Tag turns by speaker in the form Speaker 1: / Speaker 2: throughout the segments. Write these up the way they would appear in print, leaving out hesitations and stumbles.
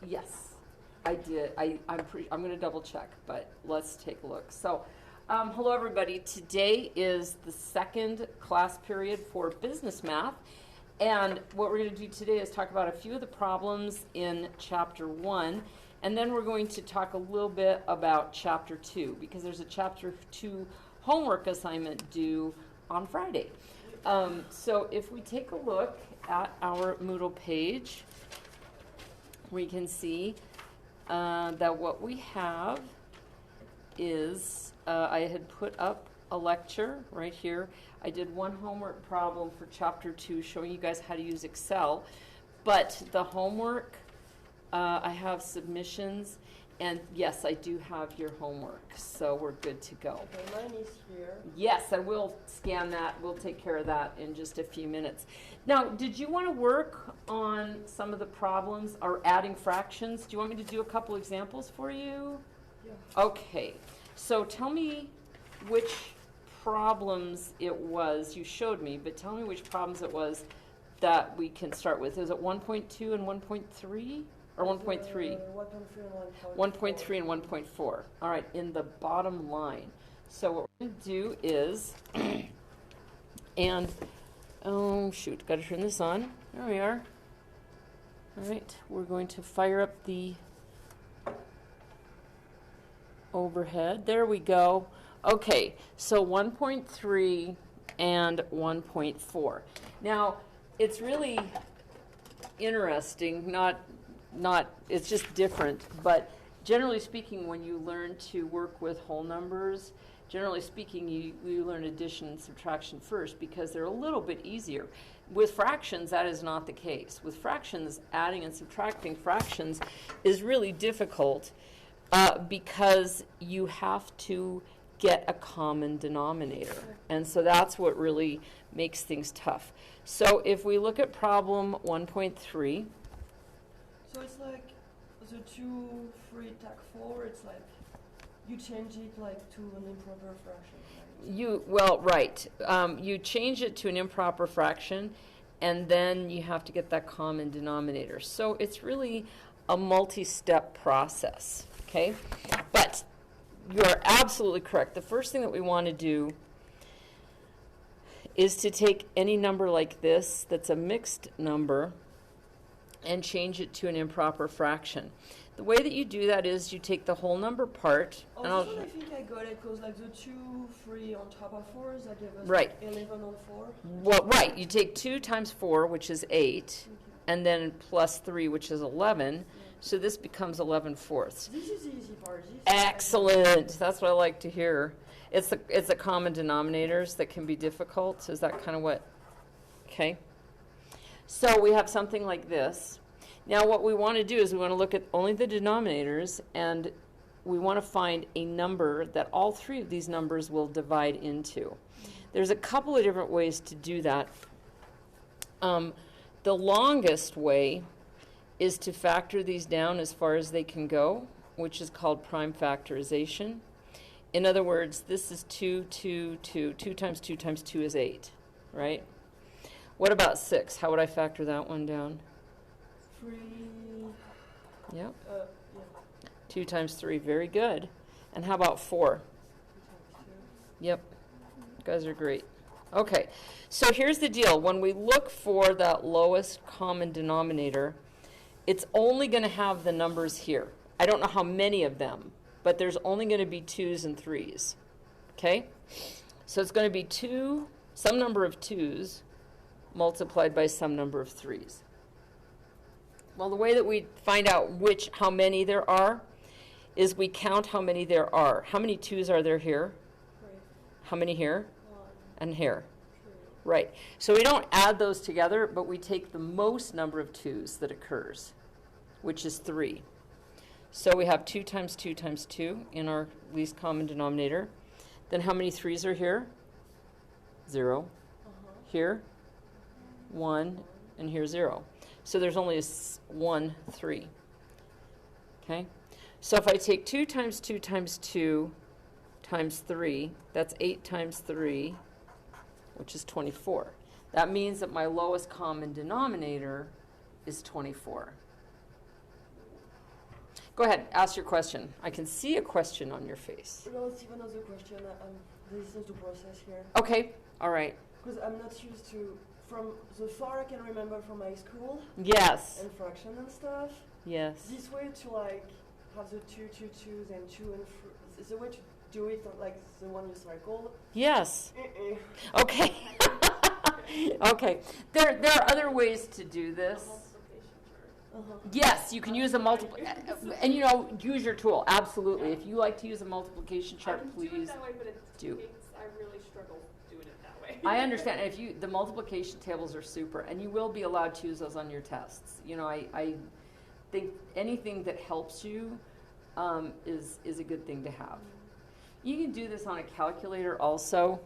Speaker 1: Yes, I did. I'm going to double check, but let's take a look. So, hello everybody. Today is the second class period for business math. And what we're going to do today is talk about a few of the problems in chapter 1. And then we're going to talk a little bit about chapter 2, because there's a chapter 2 homework assignment due on Friday. So if we take a look at our Moodle page, we can see that what we have is, I had put up a lecture right here. I did one homework problem for chapter 2 showing you guys how to use Excel, but the homework, I have submissions, and yes, I do have your homework, so we're good to go.
Speaker 2: Okay, mine is here.
Speaker 1: Yes, and we'll scan that. We'll take care of that in just a few minutes. Now, did you want to work on some of the problems or adding fractions? Do you want me to do a couple examples for you?
Speaker 2: Yeah.
Speaker 1: Okay, so tell me which problems it was. You showed me, but tell me which problems it was that we can start with. Is it 1.2 and 1.3? Or 1.3? 1.3 and 1.4. All right, in the bottom line. So what we're going to do is, and, oh shoot, got to turn this on. There we are. All right, we're going to fire up the overhead. There we go. Okay, so 1.3 and 1.4. Now, it's really interesting, it's just different, but generally speaking, when you learn to work with whole numbers, generally speaking, you learn addition and subtraction first because they're a little bit easier. With fractions, that is not the case. With fractions, adding and subtracting fractions is really difficult because you have to get a common denominator. And so that's what really makes things tough. So if we look at problem 1.3,
Speaker 2: so it's like the 2, 3, tag 4, it's like you change it like to an improper fraction, right?
Speaker 1: You change it to an improper fraction, and then you have to get that common denominator. So it's really a multi-step process, okay? But you are absolutely correct. The first thing that we want to do is to take any number like this that's a mixed number and change it to an improper fraction. The way that you do that is you take the whole number part.
Speaker 2: Oh,
Speaker 1: and
Speaker 2: this one I think I got it, because like the 2, 3 on top of 4, that gave us
Speaker 1: right.
Speaker 2: Like 11 on 4.
Speaker 1: Well, right. You take 2 times 4, which is 8, and then plus 3, which is 11. Yeah. So this becomes 11/4.
Speaker 2: This is the easy part.
Speaker 1: Excellent. That's what I like to hear. It's the common denominators that can be difficult. Is that kind of what? Okay. So we have something like this. Now what we want to do is we want to look at only the denominators, and we want to find a number that all three of these numbers will divide into. There's a couple of different ways to do that. The longest way is to factor these down as far as they can go, which is called prime factorization. In other words, this is 2, 2, 2. 2 times 2 times 2 is 8, right? What about 6? How would I factor that one down?
Speaker 2: 3.
Speaker 1: Yep.
Speaker 2: Yeah.
Speaker 1: 2 times 3, very good. And how about 4?
Speaker 2: 2 times 2.
Speaker 1: Yep. You guys are great. Okay, so here's the deal. When we look for that lowest common denominator, it's only going to have the numbers here. I don't know how many of them, but there's only going to be 2s and 3s. Okay? So it's going to be some number of 2s multiplied by some number of 3s. Well, the way that we find out how many there are is we count how many there are. How many 2s are there here?
Speaker 2: 3.
Speaker 1: How many here?
Speaker 2: 1.
Speaker 1: And here?
Speaker 2: 3.
Speaker 1: Right. So we don't add those together, but we take the most number of 2s that occurs, which is 3. So we have 2 times 2 times 2 in our least common denominator. Then how many 3s are here? 0. Here? 1. And here 0. So there's only 1 3. Okay? So if I take 2 times 2 times 2 times 3, that's 8 times 3, which is 24. That means that my lowest common denominator is 24. Go ahead, ask your question. I can see a question on your face.
Speaker 2: No, it's even another question. This is the process here.
Speaker 1: Okay, all right.
Speaker 2: Because I'm not used to, from the far I can remember from my school.
Speaker 1: Yes.
Speaker 2: And fraction and stuff.
Speaker 1: Yes.
Speaker 2: This way to like have the two, and 2 and 3. Is the way to do it like the one you circle?
Speaker 1: Yes. Okay. Okay. There are other ways to do this. Yes, you can use a multiple, and use your tool. Absolutely. If you like to use a multiplication chart, please
Speaker 3: do it that way, but
Speaker 1: do.
Speaker 3: I really struggle doing it that way.
Speaker 1: I understand. If the multiplication tables are super, and you will be allowed to use those on your tests. I think anything that helps you is a good thing to have. You can do this on a calculator also.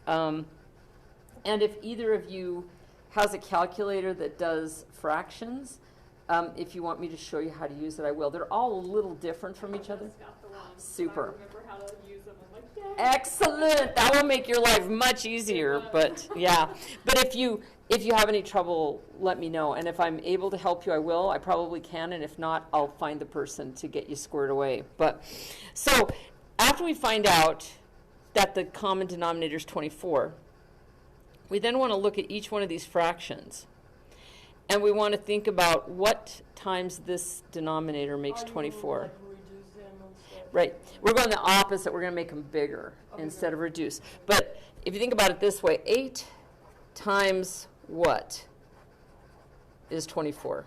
Speaker 1: And if either of you has a calculator that does fractions, if you want me to show you how to use it, I will. They're all a little different from each other. Super.
Speaker 3: I remember how to use them. I'm like, yay.
Speaker 1: Excellent. That will make your life much easier. But yeah. But if you have any trouble, let me know. And if I'm able to help you, I will. I probably can. And if not, I'll find the person to get you squared away. But so after we find out that the common denominator is 24, we then want to look at each one of these fractions. And we want to think about what times this denominator makes 24.
Speaker 2: Like reduce them and stuff?
Speaker 1: Right. We're going the opposite. We're going to make them bigger instead of reduce. But if you think about it this way, 8 times what is 24?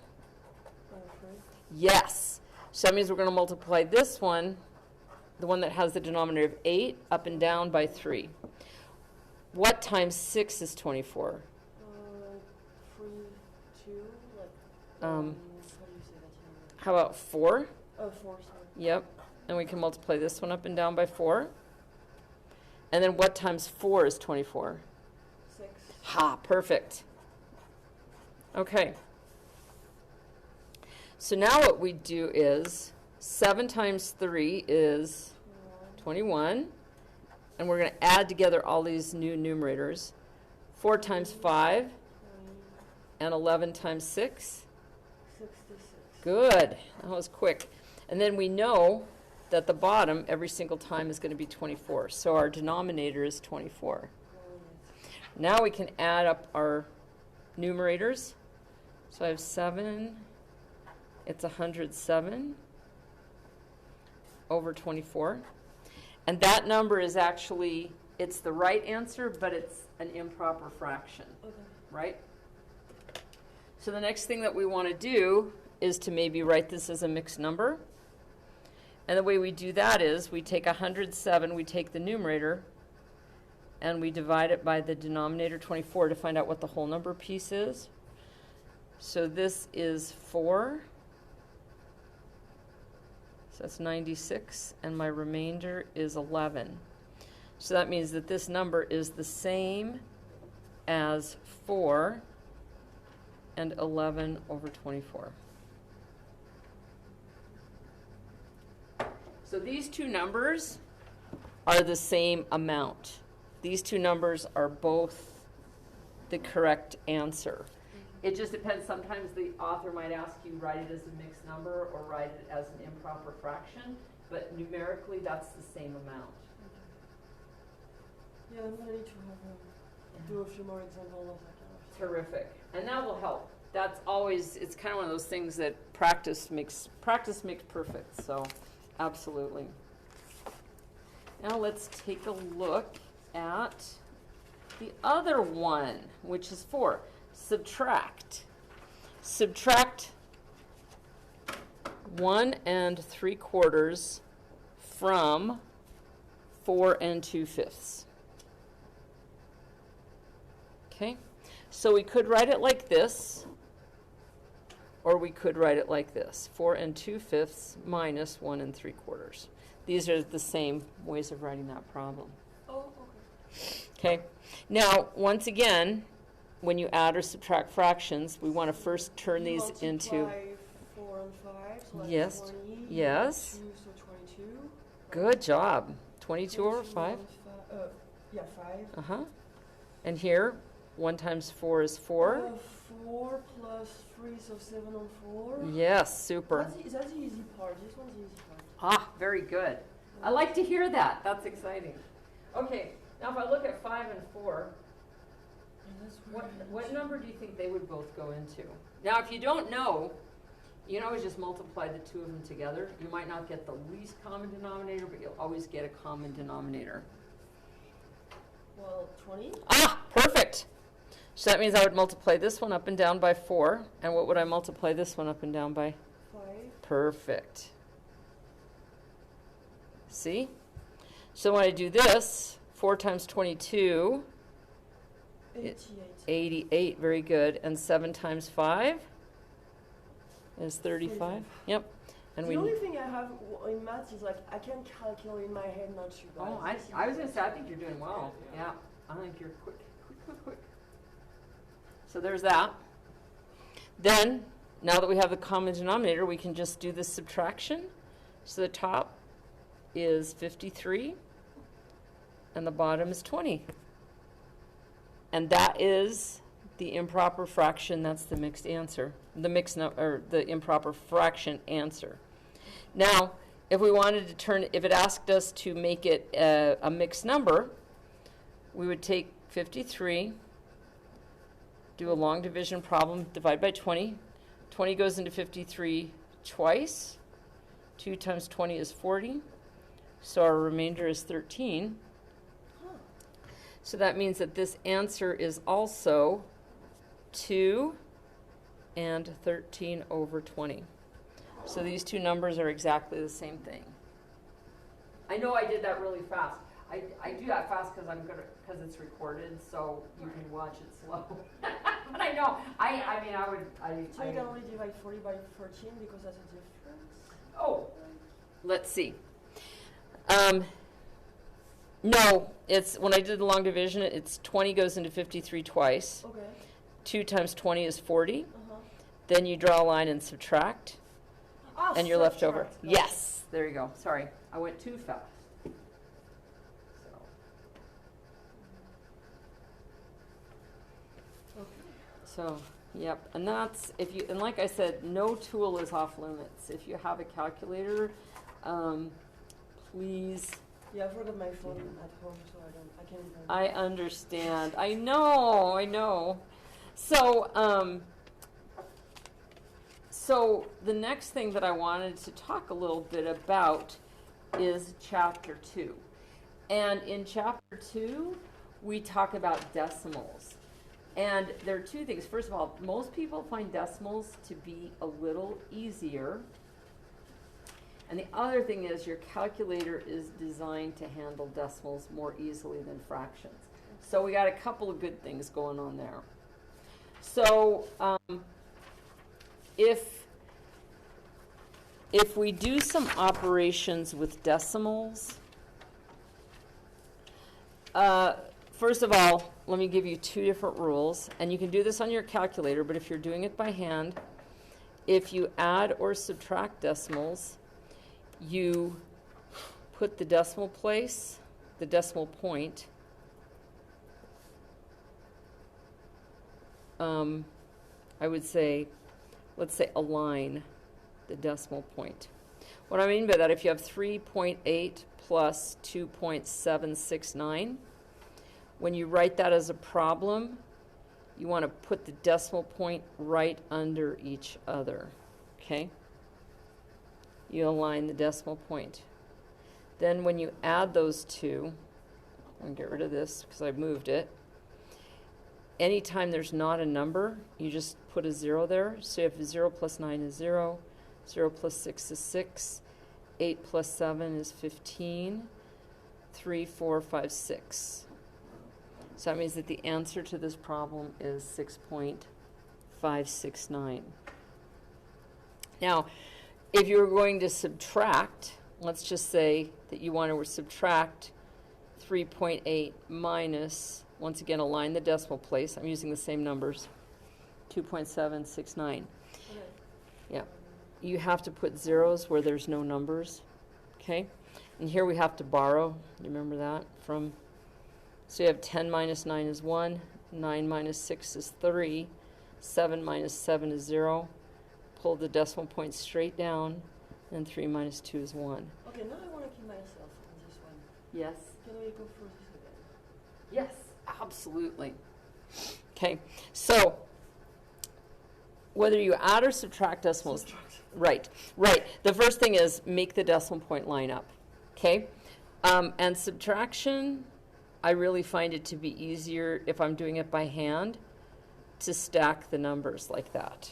Speaker 1: Yes. So that means we're going to multiply this one, the one that has the denominator of 8, up and down by 3. What times 6 is 24?
Speaker 2: 3, 2, like,
Speaker 1: How
Speaker 2: how do you say that here?
Speaker 1: about 4?
Speaker 2: Oh, 4, sorry.
Speaker 1: Yep. And we can multiply this one up and down by 4. And then what times 4 is 24?
Speaker 2: 6.
Speaker 1: Ha, perfect. Okay. So now what we do is 7 times 3 is 21. And we're going to add together all these new numerators. 4 times 5 and 11 times 6.
Speaker 2: 66.
Speaker 1: Good. That was quick. And then we know that the bottom every single time is going to be 24. So our denominator is 24. Now we can add up our numerators. So I have 7. It's 107 over 24. And that number is actually, it's the right answer, but it's an improper fraction, right? So the next thing that we want to do is to maybe write this as a mixed number. And the way we do that is we take 107, we take the numerator, and we divide it by the denominator 24 to find out what the whole number piece is. So this is 4. So that's 96, and my remainder is 11. So that means that this number is the same as 4 and 11 over 24. So these two numbers are the same amount. These two numbers are both the correct answer. It just depends. Sometimes the author might ask you write it as a mixed number or write it as an improper fraction, but numerically that's the same amount.
Speaker 2: Yeah, I'm going to need to have do a few more examples of that kind of stuff.
Speaker 1: Terrific. And that will help. That's always, it's kind of one of those things that practice makes perfect. So absolutely. Now let's take a look at the other one, which is 4. Subtract. Subtract 1 3/4 from 4 2/5. Okay, so we could write it like this, or we could write it like this: 4 2/5 minus 1 3/4. These are the same ways of writing that problem.
Speaker 2: Oh,
Speaker 1: Okay, now once again, when you add or subtract fractions, we want to first turn these into...
Speaker 2: Multiply 4 and 5, so like
Speaker 1: Yes.
Speaker 2: 20.
Speaker 1: Yes.
Speaker 2: 2, so 22.
Speaker 1: Good job. 22 over 5?
Speaker 2: Yeah, 5.
Speaker 1: Uh-huh. And here, 1 times 4 is 4.
Speaker 2: 4 plus 3, so 7 on 4.
Speaker 1: Yes, super.
Speaker 2: Is that the easy part? part. This one's the easy part.
Speaker 1: Ah, very good. I like to hear that. That's exciting. Okay, now if I look at 5 and 4, what number do you think they would both go into? Now, if you don't know, you can always just multiply the two of them together. You might not get the least common denominator, but you'll always get a common denominator.
Speaker 2: Well, 20?
Speaker 1: Ah, perfect. So that means I would multiply this one up and down by 4. And what would I multiply this one up and down by?
Speaker 2: 5.
Speaker 1: Perfect. See? So when I do this, 4 times 22,
Speaker 2: 88.
Speaker 1: 88, very good. And 7 times 5 is 35. Yep. And
Speaker 2: The only thing I have in maths is like I can calculate in my head, not you guys.
Speaker 1: Oh, I was going to say, I think you're doing well. Yeah, I think you're quick. So there's that. Then, now that we have the common denominator, we can just do the subtraction. So the top is 53, and the bottom is 20. And that is the improper fraction. That's the mixed answer. The improper fraction answer. Now, if we wanted to if it asked us to make it a mixed number, we would take 53, do a long division problem, divide by 20. 20 goes into 53 twice. 2 times 20 is 40. So our remainder is 13. So that means that this answer is also 2 and 13 over 20. So these two numbers are exactly the same thing. I know I did that really fast. I do that fast because it's recorded, so you can watch it slow. But I know,
Speaker 2: So you can only divide 40 by 14 because that's a difference?
Speaker 1: Oh, let's see. No, it's when I did the long division, it's 20 goes into 53 twice.
Speaker 2: Okay.
Speaker 1: 2 times 20 is 40.
Speaker 2: Uh-huh.
Speaker 1: Then you draw a line and subtract, and you're left over.
Speaker 2: Subtract.
Speaker 1: Yes, there you go. Sorry, I went too fast. So, yep, and that's and like I said, no tool is off limits. If you have a calculator, please.
Speaker 2: Yeah, I forgot my phone at home, so I can't even.
Speaker 1: I understand. I know. So, so the next thing that I wanted to talk a little bit about is chapter 2. And in chapter 2, we talk about decimals. And there are two things. First of all, most people find decimals to be a little easier. And the other thing is your calculator is designed to handle decimals more easily than fractions. So we got a couple of good things going on there. So if we do some operations with decimals, first of all, let me give you two different rules. And you can do this on your calculator, but if you're doing it by hand, if you add or subtract decimals, you put the decimal place, the decimal point, I would say, let's say align the decimal point. What I mean by that, if you have 3.8 plus 2.769, when you write that as a problem, you want to put the decimal point right under each other, okay? You align the decimal point. Then when you add those two, I'm going to get rid of this because I moved it. Anytime there's not a number, you just put a 0 there. So you have 0 plus 9 is 0, 0 plus 6 is 6, 8 plus 7 is 15, 3, 4, 5, 6. So that means that the answer to this problem is 6.569. Now, if you were going to subtract, let's just say that you want to subtract 3.8 minus, once again, align the decimal place. I'm using the same numbers, 2.769. Yeah. You have to put zeros where there's no numbers, okay? And here we have to borrow. You remember that from... So you have 10 minus 9 is 1, 9 minus 6 is 3, 7 minus 7 is 0. Pull the decimal point straight down. and 3 minus 2 is 1.
Speaker 2: Okay, now I want to keep myself on this one.
Speaker 1: Yes?
Speaker 2: Can we go through this again?
Speaker 1: Yes, absolutely. Okay, so whether you add or subtract decimals, right. The first thing is make the decimal point line up, okay? And subtraction, I really find it to be easier if I'm doing it by hand to stack the numbers like that,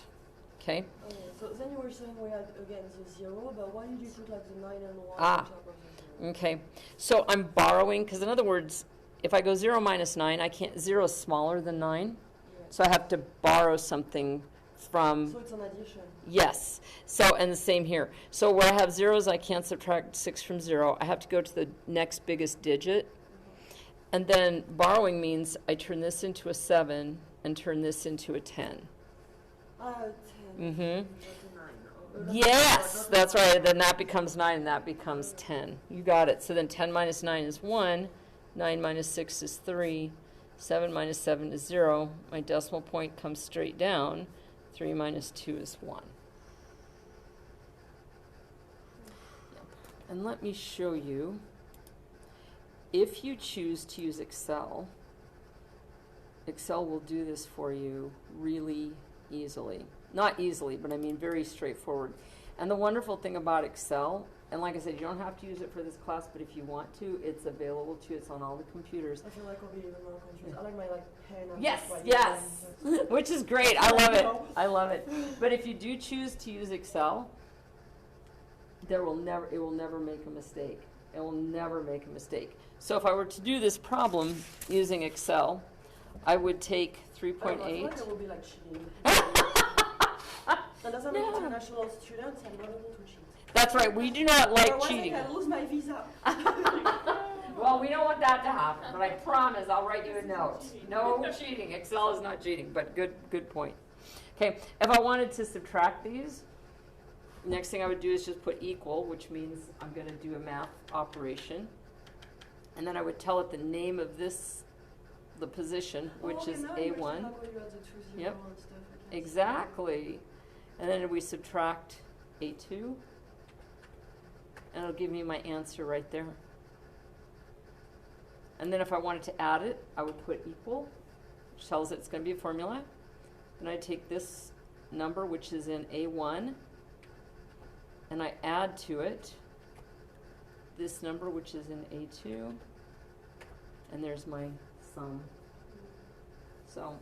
Speaker 1: okay?
Speaker 2: Okay, so then you were saying we had again the 0, but why did you put like the 9 and 1
Speaker 1: Ah.
Speaker 2: on top of the 0?
Speaker 1: Okay, so I'm borrowing, because in other words, if I go 0 minus 9, I can't, 0 is smaller than 9,
Speaker 2: Yeah.
Speaker 1: so I have to borrow something from,
Speaker 2: So it's an addition.
Speaker 1: yes, so, and the same here. So where I have zeros, I can't subtract 6 from 0, I have to go to the next biggest digit, and then borrowing means I turn this into a 7 and turn this into a 10.
Speaker 2: 10.
Speaker 1: Mm-hmm.
Speaker 2: That's a 9.
Speaker 1: Yes, that's right. Then that becomes 9 and that becomes 10. You got it. So then 10 minus 9 is 1. 9 minus 6 is 3. 7 minus 7 is 0. My decimal point comes straight down. 3 minus 2 is 1. Yep. And let me show you. If you choose to use Excel, Excel will do this for you really easily. Not easily, but I mean very straightforward. And the wonderful thing about Excel, and like I said, you don't have to use it for this class, but if you want to, it's available to you. It's on all the computers.
Speaker 2: I feel like I'll be even more confused. I like my pen. I'm
Speaker 1: Yes,
Speaker 2: just writing
Speaker 1: yes,
Speaker 2: down,
Speaker 1: which is great. I love it. I love it. But if you do choose to use Excel, it will never make a mistake. It will never make a mistake. So if I were to do this problem using Excel, I would take
Speaker 2: I feel
Speaker 1: 3.8.
Speaker 2: like I will be like cheating. And as I'm
Speaker 1: No.
Speaker 2: an international student, I'm not able to cheat.
Speaker 1: That's right. We do not like
Speaker 2: Otherwise
Speaker 1: cheating.
Speaker 2: I can lose my visa.
Speaker 1: Well, we don't want that to happen, but I promise I'll write you a note. No cheating. Excel is not cheating, but good point. Okay, if I wanted to subtract these, next thing I would do is just put equal, which means I'm going to do a math operation. And then I would tell it the name of this, the position, which is A1. Yep. Exactly. And then we subtract A2. And it'll give me my answer right there. And then if I wanted to add it, I would put equal, which tells it it's going to be a formula. Then I take this number, which is in A1, and I add to it this number, which is in A2, and there's my sum. So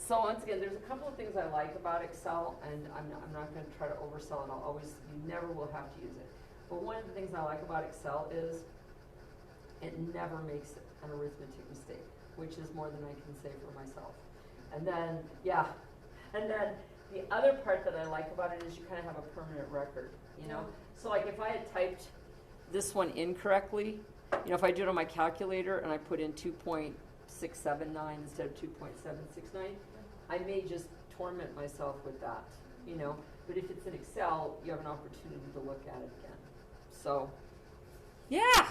Speaker 1: once again, there's a couple of things I like about Excel, and I'm not going to try to oversell it. You never will have to use it. But one of the things I like about Excel is it never makes an arithmetic mistake, which is more than I can say for myself. And then, the other part that I like about it is you kind of have a permanent record, you know? So like if I had typed this one incorrectly, you know, if I do it on my calculator and I put in 2.679 instead of 2.769, I may just torment myself with that, you know? But if it's in Excel, you have an opportunity to look at it again. So, yeah.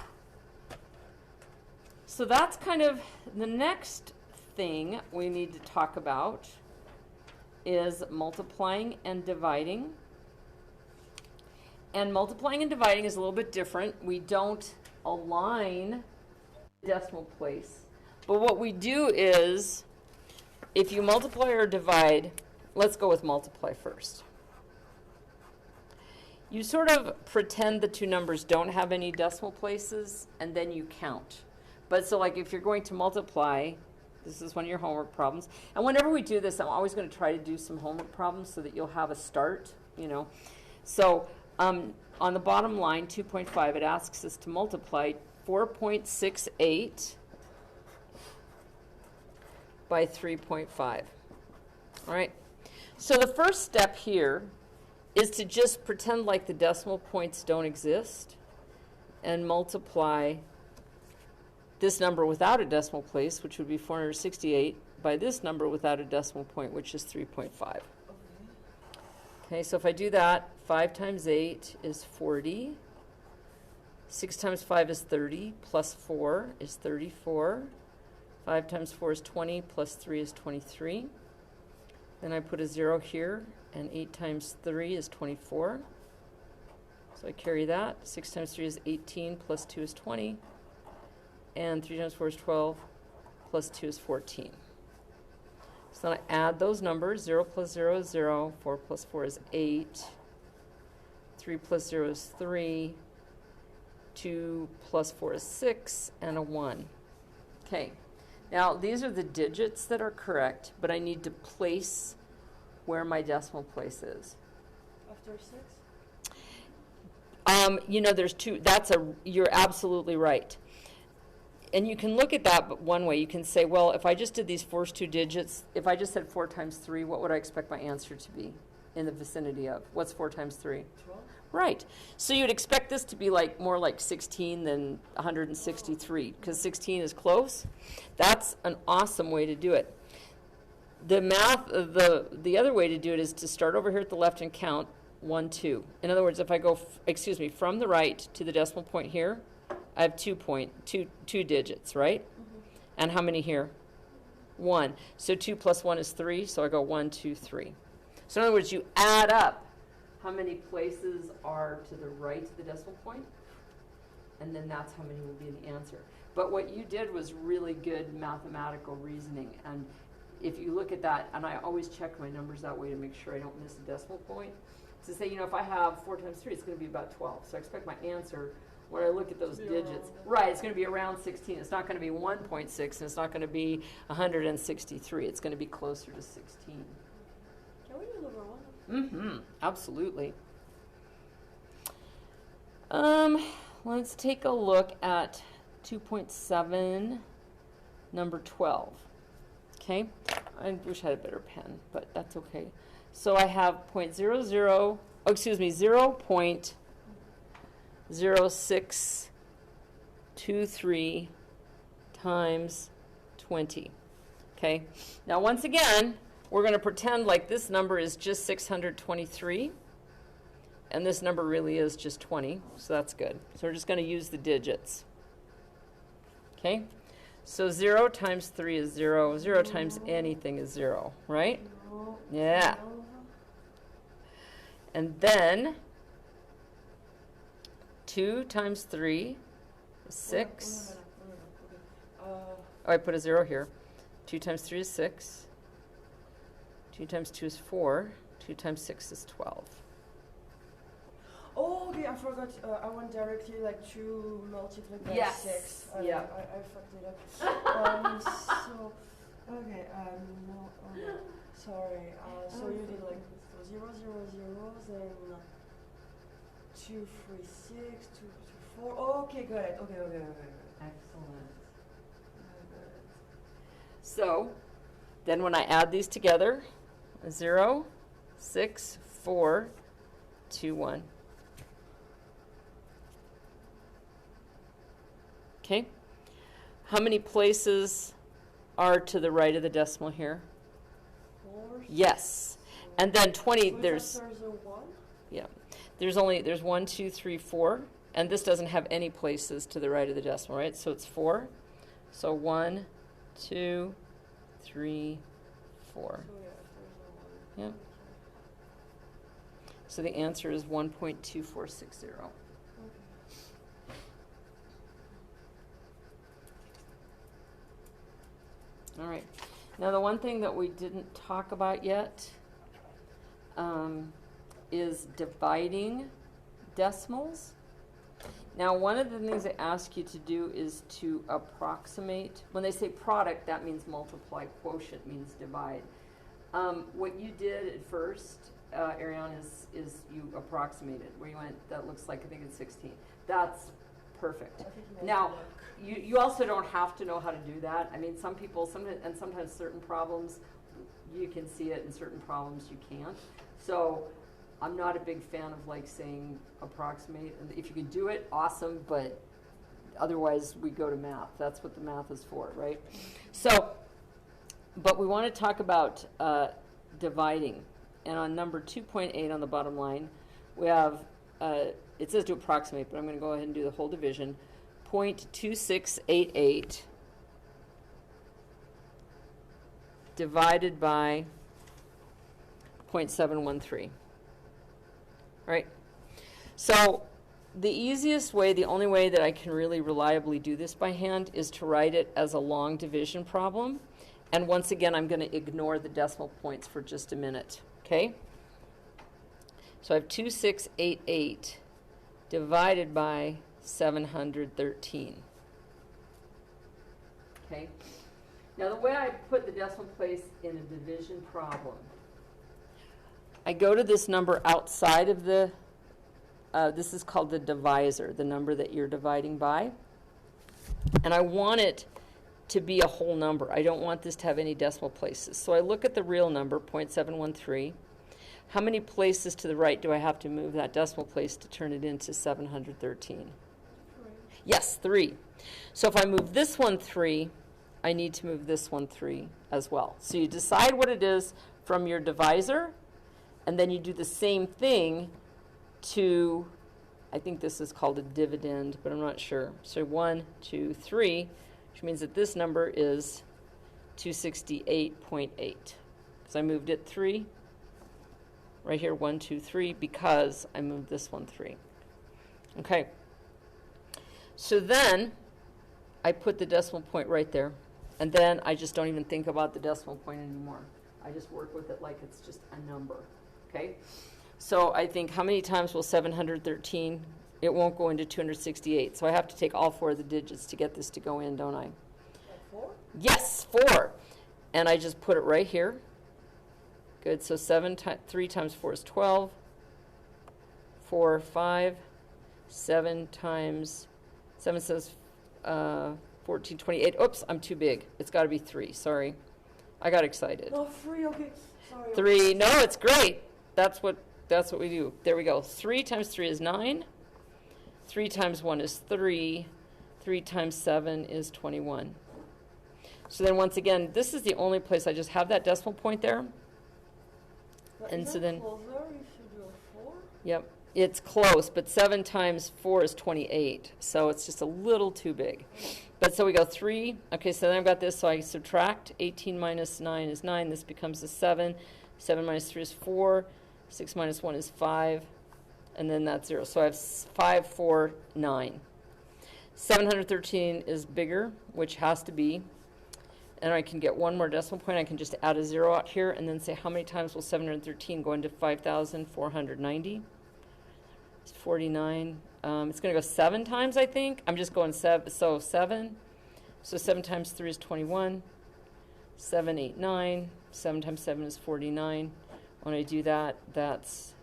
Speaker 1: So that's kind of the next thing we need to talk about is multiplying and dividing. And multiplying and dividing is a little bit different. We don't align the decimal place. But what we do is, if you multiply or divide, let's go with multiply first. You sort of pretend the two numbers don't have any decimal places, and then you count. But so like if you're going to multiply, this is one of your homework problems. And whenever we do this, I'm always going to try to do some homework problems so that you'll have a start, you know. So on the bottom line, 2.5, it asks us to multiply 4.68 by 3.5. All right. So the first step here is to just pretend like the decimal points don't exist and multiply this number without a decimal place, which would be 468, by this number without a decimal point, which is 3.5. Okay, so if I do that, 5 times 8 is 40. 6 times 5 is 30, plus 4 is 34. 5 times 4 is 20, plus 3 is 23. Then I put a 0 here, and 8 times 3 is 24. So I carry that. 6 times 3 is 18, plus 2 is 20. And 3 times 4 is 12, plus 2 is 14. So then I add those numbers. 0 plus 0 is 0. 4 plus 4 is 8. 3 plus 0 is 3. 2 plus 4 is 6, and a 1. Okay. Now, these are the digits that are correct, but I need to place where my decimal place is.
Speaker 2: After 6?
Speaker 1: You know, there's two. You're absolutely right. And you can look at that but one way. You can say, well, if I just did these first two digits, if I just said 4 times 3, what would I expect my answer to be in the vicinity of? What's 4 times 3?
Speaker 2: 12?
Speaker 1: Right. So you'd expect this to be more like 16 than 163, because 16 is close. That's an awesome way to do it. The math, the other way to do it is to start over here at the left and count 1, 2. In other words, if I go, from the right to the decimal point here, I have 2 digits, right?
Speaker 2: Mm-hmm.
Speaker 1: And how many here? 1. So 2 plus 1 is 3, so I go 1, 2, 3. So in other words, you add up how many places are to the right of the decimal point, and then that's how many will be the answer. But what you did was really good mathematical reasoning, and if you look at that, and I always check my numbers that way to make sure I don't miss a decimal point, to say, if I have 4 times 3, it's going to be about 12. So I expect my answer, when I look at those digits, right, it's going to be around 16. It's not going to be 1.6, and it's not going to be 163. It's going to be closer to 16.
Speaker 2: Can we do number 1?
Speaker 1: Mm-hmm. Absolutely. Let's take a look at 2.7, number 12. Okay? I wish I had a better pen, but that's okay. So I have 0.0623 times 20. Okay? Now, once again, we're going to pretend like this number is just 623, and this number really is just 20, so that's good. So we're just going to use the digits. Okay? So 0 times 3 is 0. 0 times anything is 0, right? Yeah. And then 2 times 3 is 6. Oh, I put a 0 here. 2 times 3 is 6. 2 times 2 is 4. 2 times 6 is 12.
Speaker 2: Oh, okay, I forgot. I went directly to multiply by
Speaker 1: Yes.
Speaker 2: 6.
Speaker 1: Yeah.
Speaker 2: I fucked it up. So, okay, no, sorry. So you did 0, 0, 0, then 2, 3, 6, 2, 4. Oh, okay, got it. Okay.
Speaker 1: Excellent. So, then when I add these together, 0, 6, 4, 2, 1. Okay? How many places are to the right of the decimal here?
Speaker 2: 4.
Speaker 1: Yes. And then 20, there's...
Speaker 2: There's a 1?
Speaker 1: Yeah. There's 1, 2, 3, 4. And this doesn't have any places to the right of the decimal, right? So it's 4. So 1, 2, 3, 4.
Speaker 2: So yeah, there's a 1.
Speaker 1: Yep. So the answer is 1.2460. All right. Now the one thing that we didn't talk about yet is dividing decimals. Now one of the things they ask you to do is to approximate. When they say product, that means multiply. Quotient means divide. What you did at first, Ariane, is you approximated, where you went, that looks like, I think it's 16. That's perfect. Now, you also don't have to know how to do that. I mean, some people, sometimes certain problems, you can see it, and certain problems you can't. So I'm not a big fan of saying approximate. And if you can do it, awesome, but otherwise we go to math. That's what the math is for, right? So, but we want to talk about dividing. And on number 2.8 on the bottom line, we have, it says to approximate, but I'm going to go ahead and do the whole division. 0.2688 divided by 0.713. Right? So the easiest way, the only way that I can really reliably do this by hand is to write it as a long division problem. And once again, I'm going to ignore the decimal points for just a minute, okay? So I have 2688 divided by 713. Okay? Now the way I put the decimal place in a division problem, I go to this number outside of the, this is called the divisor, the number that you're dividing by. And I want it to be a whole number. I don't want this to have any decimal places. So I look at the real number, 0.713. How many places to the right do I have to move that decimal place to turn it into 713?
Speaker 2: 3.
Speaker 1: Yes, 3. So if I move this one 3, I need to move this one 3 as well. So you decide what it is from your divisor, and then you do the same thing to, I think this is called a dividend, but I'm not sure. So 1, 2, 3, which means that this number is 268.8. Because I moved it 3. Right here, 1, 2, 3, because I moved this one 3. Okay. So then I put the decimal point right there. And then I just don't even think about the decimal point anymore. I just work with it like it's just a number. Okay? So I think, how many times will 713? It won't go into 268. So I have to take all 4 of the digits to get this to go in, don't I?
Speaker 2: 4?
Speaker 1: Yes, 4. And I just put it right here. Good. So 3 times 4 is 12. 4, 5. 7 times 7 says 14, 28. Oops, I'm too big. It's got to be 3. Sorry. I got excited.
Speaker 2: No, 3, okay. Sorry.
Speaker 1: 3. No, it's great. That's what we do. There we go. 3 times 3 is 9. 3 times 1 is 3. 3 times 7 is 21. So then once again, this is the only place I just have that decimal point there.
Speaker 2: But
Speaker 1: And
Speaker 2: is
Speaker 1: so
Speaker 2: it
Speaker 1: then-
Speaker 2: closer if you do a 4?
Speaker 1: Yep. It's close, but 7 times 4 is 28. So it's just a little too big. But so we go 3. Okay, so then I've got this. So I subtract. 18 minus 9 is 9. This becomes a 7. 7 minus 3 is 4. 6 minus 1 is 5. And then that's 0. So I have 5, 4, 9. 713 is bigger, which has to be. And I can get one more decimal point. I can just add a 0 out here and then say how many times will 713 go into 5,490? It's 49. It's going to go 7 times, I think. I'm just going 7. So 7. So 7 times 3 is 21. 7, 8, 9. 7 times 7 is 49. When I do that, that's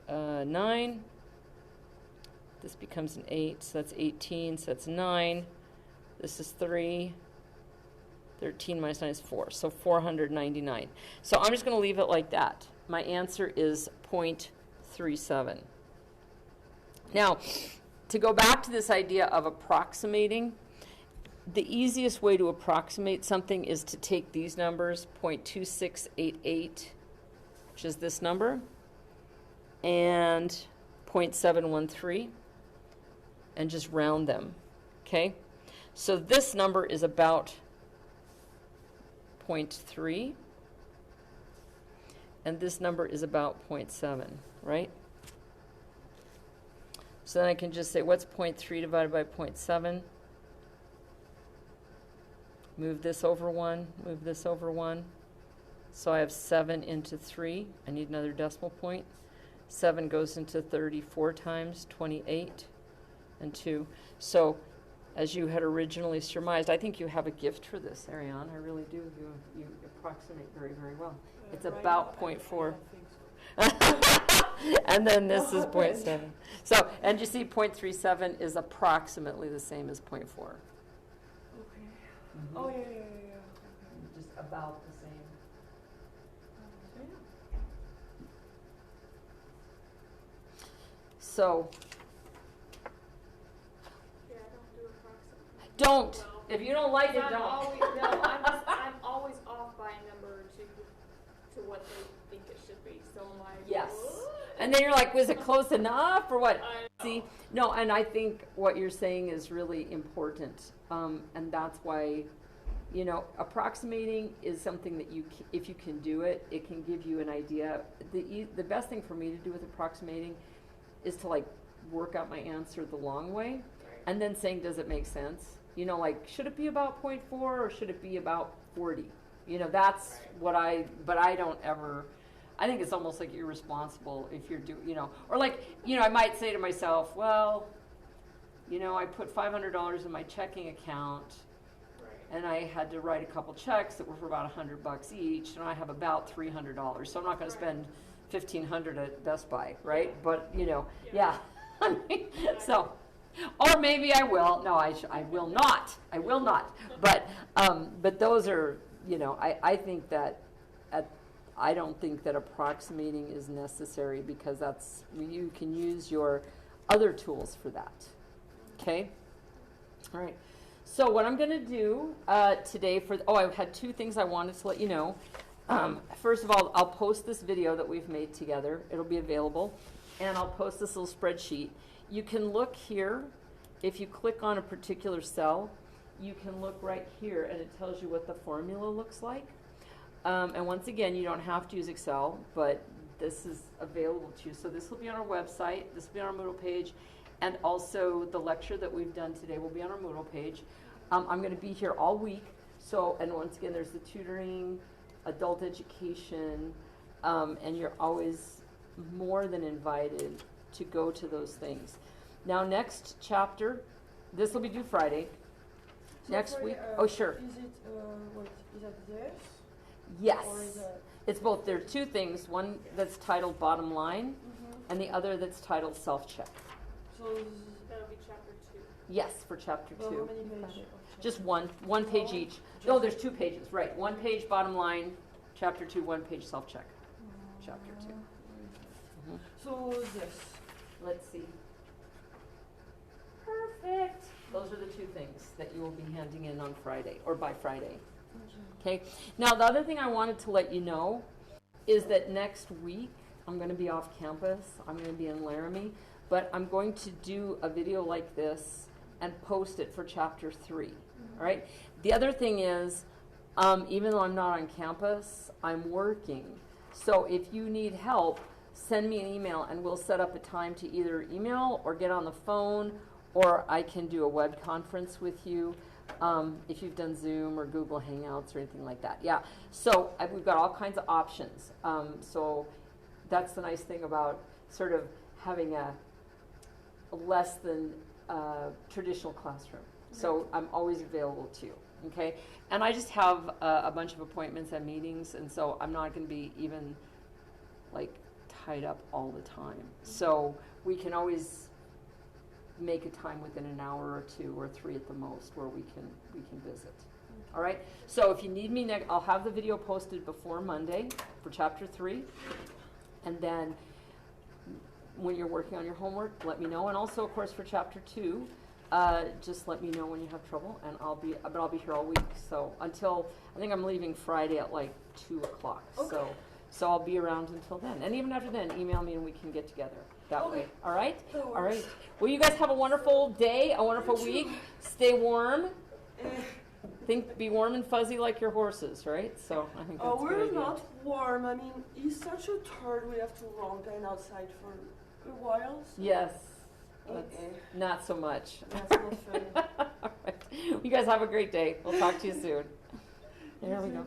Speaker 1: 9. This becomes an 8. So that's 18. So that's 9. This is 3. 13 minus 9 is 4, so 499. So I'm just going to leave it like that. My answer is 0.37. Now, to go back to this idea of approximating, the easiest way to approximate something is to take these numbers, 0.2688, which is this number, and 0.713, and just round them, okay? So this number is about 0.3, and this number is about 0.7, right? So then I can just say, what's 0.3 divided by 0.7? Move this over 1, move this over 1. So I have 7 into 3. I need another decimal point. 7 goes into 34 times, 28, and 2. So as you had originally surmised, I think you have a gift for this, Ariane. I really do. You approximate very, very well. It's
Speaker 2: Right
Speaker 1: about
Speaker 2: now,
Speaker 1: 0.4.
Speaker 2: I think so.
Speaker 1: And then this is 0.7. So, and you see 0.37 is approximately the same as 0.4.
Speaker 2: Okay. Oh, yeah. Okay.
Speaker 1: Just about the same. So,
Speaker 3: Yeah, I don't do approximate.
Speaker 1: don't.
Speaker 3: Well,
Speaker 1: If you don't like it,
Speaker 3: I'm
Speaker 1: don't.
Speaker 3: always, no, I'm always off by a number or two to what they think it should be. So I'm like,
Speaker 1: Yes.
Speaker 3: what?
Speaker 1: And then you're like, was it close enough or what?
Speaker 3: I
Speaker 1: See, no, and I think what you're saying is really important. And that's why, you know, approximating is something that if you can do it, it can give you an idea. The best thing for me to do with approximating is to like work out my answer the long way,
Speaker 3: Right.
Speaker 1: and then saying, does it make sense? You know, like, should it be about 0.4 or should it be about 40? You know, that's what but I don't ever, I think it's almost like irresponsible if you're you know, or like, you know, I might say to myself, well, you know, I put $500 in my checking account,
Speaker 3: Right.
Speaker 1: and I had to write a couple checks that were for about $100 each, and I have about $300, so I'm not going to spend $1,500 at Best Buy, right? But you know, yeah. So, or maybe I will. No, I will not. I will not. But those are, you know, I think that I don't think that approximating is necessary because you can use your other tools for that. Okay? All right. So what I'm going to do today I had two things I wanted to let you know. First of all, I'll post this video that we've made together. It'll be available. And I'll post this little spreadsheet. You can look here. If you click on a particular cell, you can look right here and it tells you what the formula looks like. And once again, you don't have to use Excel, but this is available to you. So this will be on our website, this will be on our Moodle page, and also the lecture that we've done today will be on our Moodle page. I'm going to be here all week. So, and once again, there's the tutoring, adult education, and you're always more than invited to go to those things. Now, next chapter, this will be due Friday.
Speaker 2: So
Speaker 1: Next
Speaker 2: sorry,
Speaker 1: week, oh sure.
Speaker 2: Is it, what, is that this?
Speaker 1: Yes,
Speaker 2: Or is that?
Speaker 1: it's both. There are two things. One that's titled bottom line, and the other that's titled self-check.
Speaker 2: So,
Speaker 3: That'll be chapter 2.
Speaker 1: Yes, for chapter
Speaker 2: well,
Speaker 1: 2.
Speaker 2: how many pages?
Speaker 1: Just one page each. No, there's 2 pages, right. 1 page bottom line, chapter 2, 1 page self-check, chapter 2. Mhm.
Speaker 2: So this.
Speaker 1: Let's see. Perfect. Those are the 2 things that you will be handing in on Friday, or by Friday. Okay. Now, the other thing I wanted to let you know is that next week I'm going to be off campus. I'm going to be in Laramie, but I'm going to do a video like this and post it for chapter 3. All right. The other thing is, even though I'm not on campus, I'm working. So if you need help, send me an email and we'll set up a time to either email or get on the phone, or I can do a web conference with you. If you've done Zoom or Google Hangouts or anything like that. Yeah, so we've got all kinds of options. So that's the nice thing about sort of having a less than traditional classroom. So I'm always available to you, okay? And I just have a bunch of appointments and meetings, and so I'm not going to be even like tied up all the time. So we can always make a time within an hour or 2 or 3 at the most where we can visit. All right. So if you need me next, I'll have the video posted before Monday for chapter 3, and then when you're working on your homework, let me know. And also, of course, for chapter 2, just let me know when you have trouble, and I'll be here all week. So until I think I'm leaving Friday at like 2 o'clock.
Speaker 2: Okay.
Speaker 1: So I'll be around until then, and even after then, email me and we can get together that way. All right?
Speaker 2: That
Speaker 1: All right.
Speaker 2: works.
Speaker 1: Well, you guys have a wonderful day, a wonderful week. Stay warm. Be warm and fuzzy like your horses, right? So I think that's a good
Speaker 2: We're
Speaker 1: idea.
Speaker 2: not warm. I mean, he's such a turd. We have to run kind outside for a while. So.
Speaker 1: Yes. That's
Speaker 2: Uh-uh.
Speaker 1: not so much.
Speaker 2: That's not fun.
Speaker 1: All right. You guys have a great day. We'll talk to you soon. There we go.